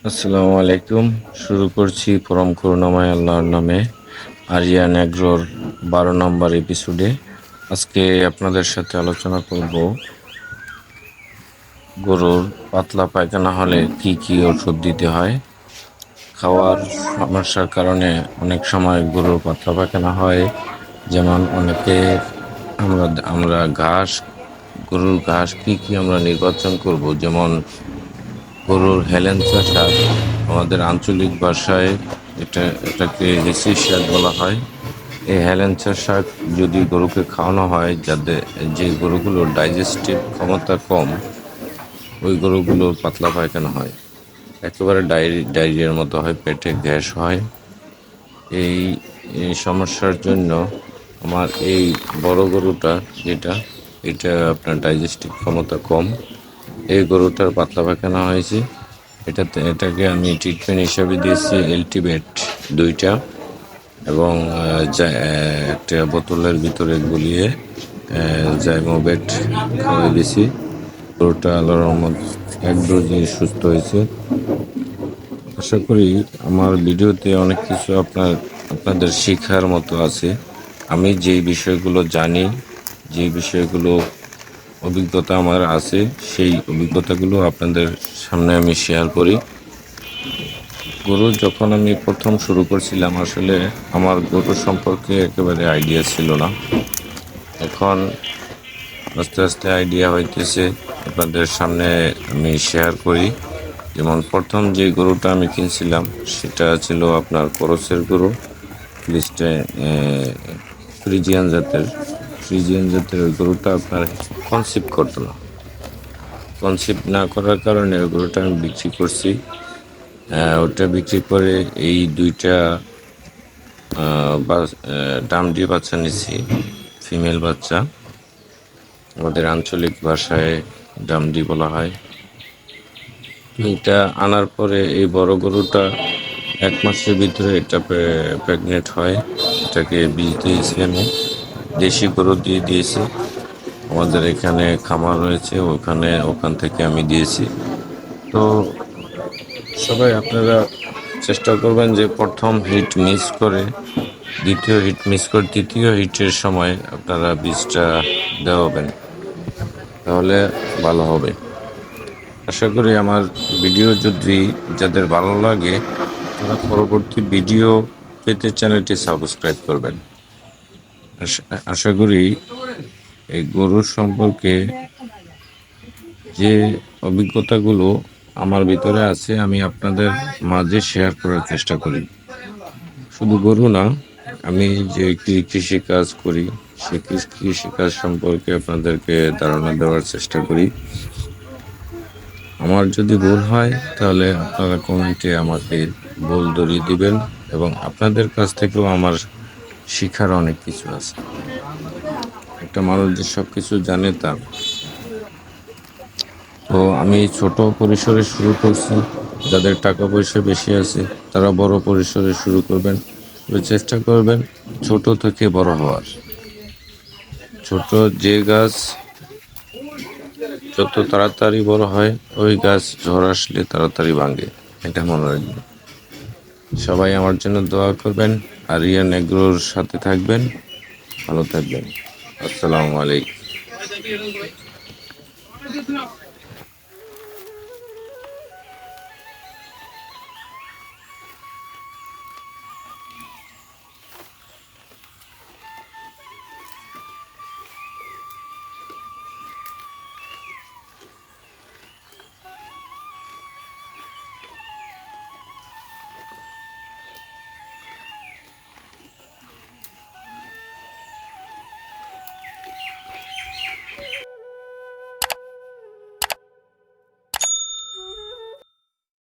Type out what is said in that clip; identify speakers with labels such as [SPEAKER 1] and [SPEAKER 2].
[SPEAKER 1] আসসালামু আলাইকুম। শুরু করছি পরম করুণাময় আল্লাহর নামে। আরিয়ান এগ্রোর 12 নম্বর এপিসোডে আজকে আপনাদের সাথে আলোচনা করব গরুর পাতলা পায়খানা হলে কি কি ওষুধ দিতে হয়। খাওয়ার সমস্যার কারণে অনেক সময় গরুর পাতলা পায়খানা হয়, যেমন অনেকে আমরা আমরা গরুর ঘাস কি কি আমরা নির্বাচন করব, যেমন গরুর হেলেঞ্চা শাক, আমাদের আঞ্চলিক ভাষায় এটাকে হেসি শাক বলা হয়। এই হেলেঞ্চা শাক যদি গরুকে খাওয়ানো হয়, যে গরুগুলোর ডাইজেস্টিভ ক্ষমতা কম, ওই গরুগুলোর পাতলা পায়খানা হয়, একেবারে ডায়রিয়ার মতো হয়, পেটে গ্যাস হয়। এই এই সমস্যার জন্য আমার এই বড় গরুটা, এটা আপনার ডাইজেস্টিভ ক্ষমতা কম, এই গরুটার পাতলা পায়খানা হয়েছে। এটাকে আমি ট্রিটমেন্ট হিসাবে দিয়েছি এলটিমেট 2টা, এবং একটা বোতলের ভিতরে গুলিয়ে জাইমোবেট খাওয়াই দিয়েছি। গরুটা আল্লাহর রহমত 1 ডোজে সুস্থ হয়েছে। আশা করি আমার ভিডিওতে অনেক কিছু আপনাদের শেখার মতো আছে। আমি যেই বিষয়গুলো জানি, যে বিষয়গুলো অভিজ্ঞতা আমার আছে, সেই অভিজ্ঞতাগুলো আপনাদের সামনে আমি শেয়ার করি। গরু যখন আমি প্রথম শুরু করছিলাম, আসলে আমার গরু সম্পর্কে একেবারে আইডিয়া ছিল না। এখন আস্তে আস্তে আইডিয়া হইতেছে, আপনাদের সামনে আমি শেয়ার করি। যেমন প্রথম যে গরুটা আমি কিনছিলাম সেটা ছিল আপনার করসের গরু, লিস্টে ফ্রিজিয়ান জাতের ওই গরুটা আপনার কনসিভ করতো না। কনসিভ না করার কারণে ওই গরুটা আমি বিক্রি করছি। ওটা বিক্রি করে এই 2টা ডামডি বাচ্চা নিছি, ফিমেল বাচ্চা, আমাদের আঞ্চলিক ভাষায় ডামডি বলা হয়। এটা আনার পরে এই বড় গরুটা 1 মাসের ভিতরে এটা প্রেগনেন্ট হয়। এটাকে বীজ দিয়েছি, আমি দেশি গরু দিয়ে দিয়েছি। আমাদের এখানে খামার রয়েছে, ওখান থেকে আমি দিয়েছি। তো সবাই আপনারা চেষ্টা করবেন যে প্রথম হিট মিস করে দ্বিতীয় হিট মিস করে তৃতীয় হিটের সময় আপনারা বীজটা দেওয়াবেন, তাহলে ভালো হবে। আশা করি আমার ভিডিও যদি যাদের ভালো লাগে, তারা পরবর্তী ভিডিও পেতে চ্যানেলটি সাবস্ক্রাইব করবেন। আশা করি এই গরুর সম্পর্কে যে অভিজ্ঞতাগুলো আমার ভিতরে আছে, আমি আপনাদের মাঝে শেয়ার করার চেষ্টা করি। শুধু গরু না, আমি যে কৃষি কাজ করি, সে কৃষি কাজ সম্পর্কে আপনাদেরকে ধারণা দেওয়ার চেষ্টা করি। আমার যদি ভুল হয়, তাহলে আপনারা কমেন্টে আমাকে ভুল ধরিয়ে দিবেন, এবং আপনাদের কাছ থেকেও আমার শিখার অনেক কিছু আছে। একটা মানুষ যে সব কিছু জানে তা। তো আমি ছোট পরিসরে শুরু করছি। যাদের টাকা পয়সা বেশি আছে তারা বড় পরিসরে শুরু করবেন, তবে চেষ্টা করবেন ছোট থেকে বড় হওয়ার। ছোট যে গাছ যত তাড়াতাড়ি বড় হয়, ওই গাছ ঝড় আসলে তাড়াতাড়ি ভাঙে, এটা মনে রাখবেন। সবাই আমার জন্য দোয়া করবেন, আর রিয়া এগ্রোর সাথে থাকবেন। ভালো থাকবেন। আসসালামু আলাইকুম।